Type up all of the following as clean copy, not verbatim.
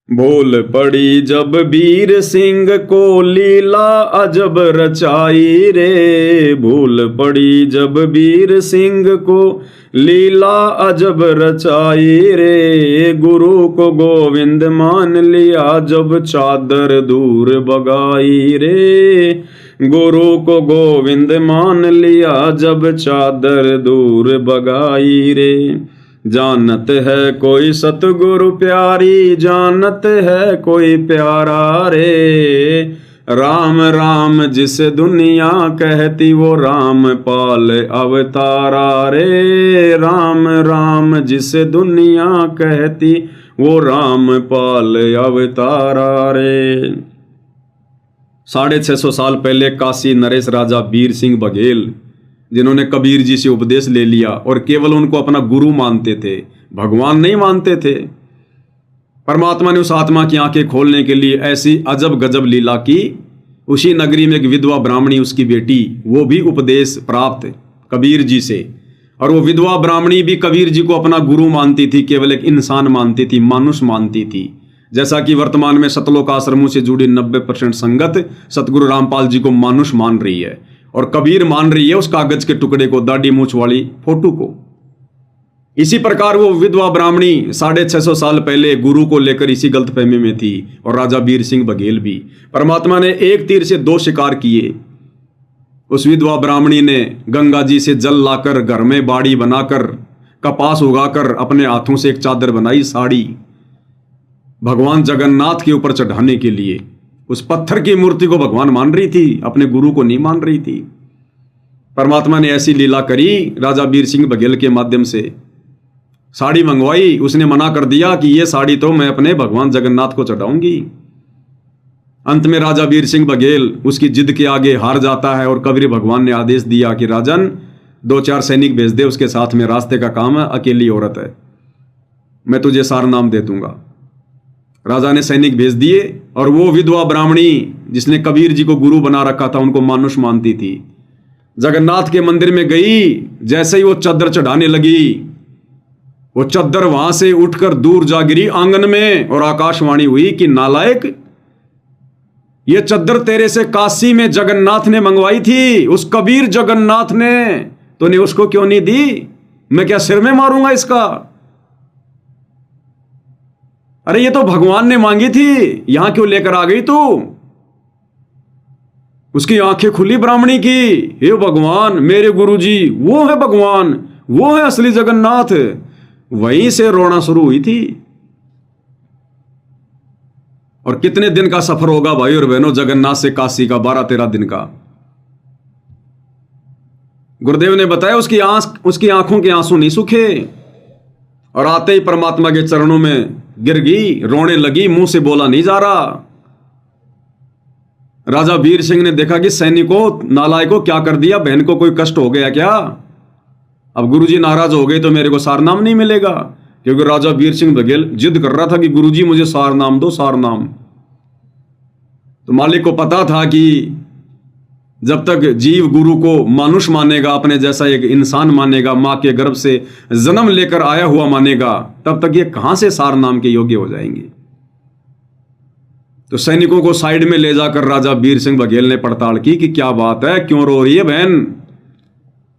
भूल पड़ी जब वीर सिंह को लीला अजब रचाई रे। भूल पड़ी जब वीर सिंह को लीला अजब रचाई रे। गुरु को गोविंद मान लिया जब चादर दूर बगाई रे। गुरु को गोविंद मान लिया जब चादर दूर बगाई रे। जानत है कोई सतगुरु प्यारी, जानत है कोई प्यारा रे। राम राम जिस दुनिया कहती वो राम पाल अवतारा रे। राम राम जिस दुनिया कहती वो राम पाल अवतारा रे। 650 साल पहले काशी नरेश राजा वीर सिंह बघेल, जिन्होंने कबीर जी से उपदेश ले लिया और केवल उनको अपना गुरु मानते थे, भगवान नहीं मानते थे। परमात्मा ने उस आत्मा की आंखें खोलने के लिए ऐसी अजब गजब लीला की। उसी नगरी में एक विधवा ब्राह्मणी, उसकी बेटी, वो भी उपदेश प्राप्त कबीर जी से। और वो विधवा ब्राह्मणी भी कबीर जी को अपना गुरु मानती थी, केवल एक इंसान मानती थी, मानुष मानती थी। जैसा कि वर्तमान में सतलोक आश्रमों से जुड़ी 90% संगत सतगुरु रामपाल जी को मानुष मान रही है और कबीर मान रही है उस कागज के टुकड़े को, दाढ़ी मूछ वाली फोटो को। इसी प्रकार वो विधवा ब्राह्मणी 650 साल पहले गुरु को लेकर इसी गलतफहमी में थी, और राजा वीर सिंह बघेल भी। परमात्मा ने एक तीर से दो शिकार किए। उस विधवा ब्राह्मणी ने गंगा जी से जल लाकर, घर में बाड़ी बनाकर, कपास उगाकर अपने हाथों से एक चादर बनाई, साड़ी, भगवान जगन्नाथ के ऊपर चढ़ाने के लिए। उस पत्थर की मूर्ति को भगवान मान रही थी, अपने गुरु को नहीं मान रही थी। परमात्मा ने ऐसी लीला करी राजा वीर सिंह बघेल के माध्यम से। साड़ी मंगवाई, उसने मना कर दिया कि ये साड़ी तो मैं अपने भगवान जगन्नाथ को चढ़ाऊंगी। अंत में राजा वीर सिंह बघेल उसकी जिद के आगे हार जाता है और कबीर भगवान ने आदेश दिया कि राजन 2-4 सैनिक भेज दे, उसके साथ में रास्ते का काम है, अकेली औरत है, मैं तुझे सार नाम दे दूंगा। राजा ने सैनिक भेज दिए और वो विधवा ब्राह्मणी जिसने कबीर जी को गुरु बना रखा था, उनको मानुष मानती थी, जगन्नाथ के मंदिर में गई। जैसे ही वो चद्दर चढ़ाने लगी, वो चद्दर वहां से उठकर दूर जा गिरी आंगन में, और आकाशवाणी हुई कि नालायक, ये चद्दर तेरे से काशी में जगन्नाथ ने मंगवाई थी, उस कबीर जगन्नाथ ने, तूने उसको क्यों नहीं दी? मैं क्या सिर में मारूंगा इसका? अरे ये तो भगवान ने मांगी थी, यहां क्यों लेकर आ गई तू? उसकी आंखें खुली ब्राह्मणी की, हे भगवान, मेरे गुरुजी वो है भगवान, वो है असली जगन्नाथ। वहीं से रोना शुरू हुई थी। और कितने दिन का सफर होगा भाई और बहनों, जगन्नाथ से काशी का 12-13 दिन का। गुरुदेव ने बताया उसकी आंखों के आंसू नहीं सूखे, और आते ही परमात्मा के चरणों में गिर गई, रोने लगी, मुंह से बोला नहीं जा रहा। राजा वीर सिंह ने देखा कि सैनिकों, नालायकों, क्या कर दिया, बहन को कोई कष्ट हो गया क्या? अब गुरुजी नाराज हो गए तो मेरे को सार नाम नहीं मिलेगा, क्योंकि राजा वीर सिंह बघेल जिद कर रहा था कि गुरुजी मुझे सार नाम दो, सार नाम। तो मालिक को पता था कि जब तक जीव गुरु को मानुष मानेगा, अपने जैसा एक इंसान मानेगा, मां के गर्भ से जन्म लेकर आया हुआ मानेगा, तब तक ये कहां से सार नाम के योग्य हो जाएंगे। तो सैनिकों को साइड में ले जाकर राजा वीर सिंह बघेल ने पड़ताल की कि क्या बात है, क्यों रो रही है बहन?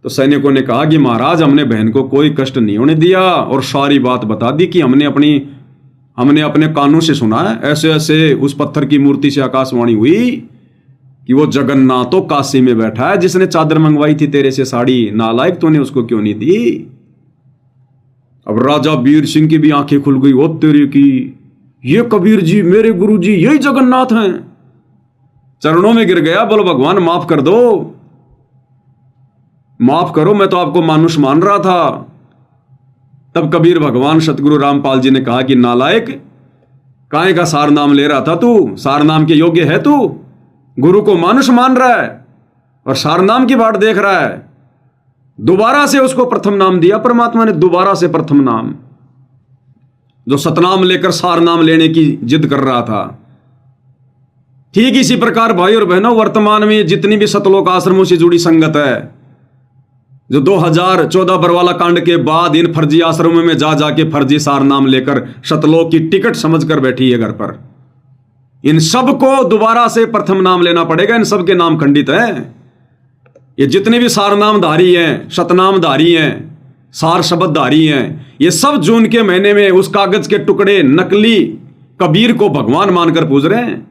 तो सैनिकों ने कहा कि महाराज, हमने बहन को कोई कष्ट नहीं होने दिया, और सारी बात बता दी कि हमने अपने कानों से सुना है। ऐसे ऐसे उस पत्थर की मूर्ति से आकाशवाणी हुई कि वो जगन्नाथ तो काशी में बैठा है, जिसने चादर मंगवाई थी तेरे से साड़ी, नालायक, तूने उसको क्यों नहीं दी? अब राजा वीर सिंह की भी आंखें खुल गई, ओ तेरी की, ये कबीर जी, मेरे गुरु जी, यही जगन्नाथ हैं। चरणों में गिर गया, बोलो भगवान माफ कर दो, माफ करो, मैं तो आपको मानुष मान रहा था। तब कबीर भगवान सतगुरु रामपाल जी ने कहा कि नालायक, काहे का सार नाम ले रहा था तू? सार नाम के योग्य है तू? गुरु को मानुष मान रहा है और सार नाम की बाट देख रहा है। दोबारा से उसको प्रथम नाम दिया परमात्मा ने, दोबारा से प्रथम नाम। जो सतनाम लेकर सार नाम लेने की जिद कर रहा था। ठीक इसी प्रकार भाई और बहनों, वर्तमान में जितनी भी सतलोक आश्रमों से जुड़ी संगत है, जो 2014 बरवाला कांड के बाद इन फर्जी आश्रमों में जा जाके फर्जी सार नाम लेकर शतलोक की टिकट समझकर बैठी है घर पर, इन सबको दोबारा से प्रथम नाम लेना पड़ेगा। इन सब के नाम खंडित है। ये जितने भी सार नामधारी हैं, शतनामधारी हैं, सार शब्दधारी हैं, ये सब जून के महीने में उस कागज के टुकड़े नकली कबीर को भगवान मानकर पूज रहे हैं।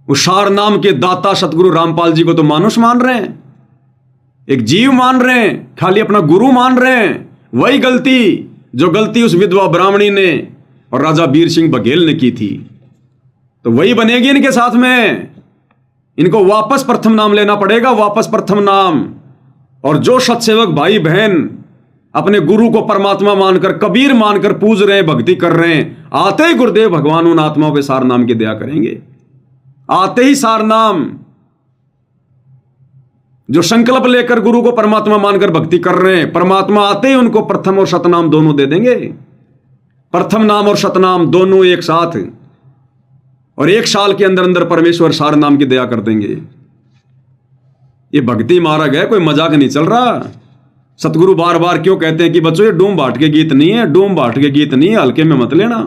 उस सार नाम के दाता सतगुरु रामपाल जी को तो मानुष मान रहे हैं, एक जीव मान रहे हैं, खाली अपना गुरु मान रहे हैं। वही गलती जो गलती उस विधवा ब्राह्मणी ने और राजा बीर सिंह बघेल ने की थी, तो वही बनेगी इनके साथ में। इनको वापस प्रथम नाम लेना पड़ेगा, वापस प्रथम नाम। और जो सत्सेवक भाई बहन अपने गुरु को परमात्मा मानकर, कबीर मानकर पूज रहे हैं, भक्ति कर रहे हैं, आते ही गुरुदेव भगवान उन आत्माओं पे सार नाम की दया करेंगे। आते ही सार नाम, जो संकल्प लेकर गुरु को परमात्मा मानकर भक्ति कर रहे हैं, परमात्मा आते ही उनको प्रथम और शतनाम दोनों दे देंगे। प्रथम नाम और शतनाम दोनों एक साथ, और 1 साल के अंदर अंदर परमेश्वर सार नाम की दया कर देंगे। ये भक्ति मार्ग है, कोई मजाक नहीं चल रहा। सतगुरु बार बार क्यों कहते हैं कि बच्चों ये डूम भाट के गीत नहीं है, डूम भाट के गीत नहीं है, हल्के में मत लेना।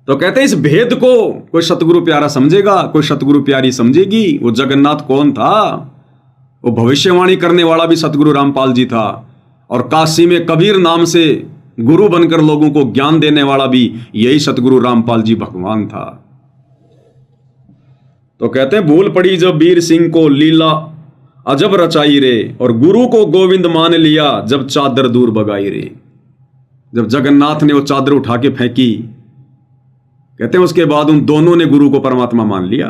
तो कहते हैं इस भेद को कोई सतगुरु प्यारा समझेगा, कोई सतगुरु प्यारी समझेगी। वो जगन्नाथ कौन था? वो भविष्यवाणी करने वाला भी सतगुरु रामपाल जी था, और काशी में कबीर नाम से गुरु बनकर लोगों को ज्ञान देने वाला भी यही सतगुरु रामपाल जी भगवान था। तो कहते हैं भूल पड़ी जब बीर सिंह को लीला अजब रचाई रे, और गुरु को गोविंद मान लिया जब चादर दूर बगाई रे। जब जगन्नाथ ने वो चादर उठा के फेंकी, कहते हैं उसके बाद उन दोनों ने गुरु को परमात्मा मान लिया।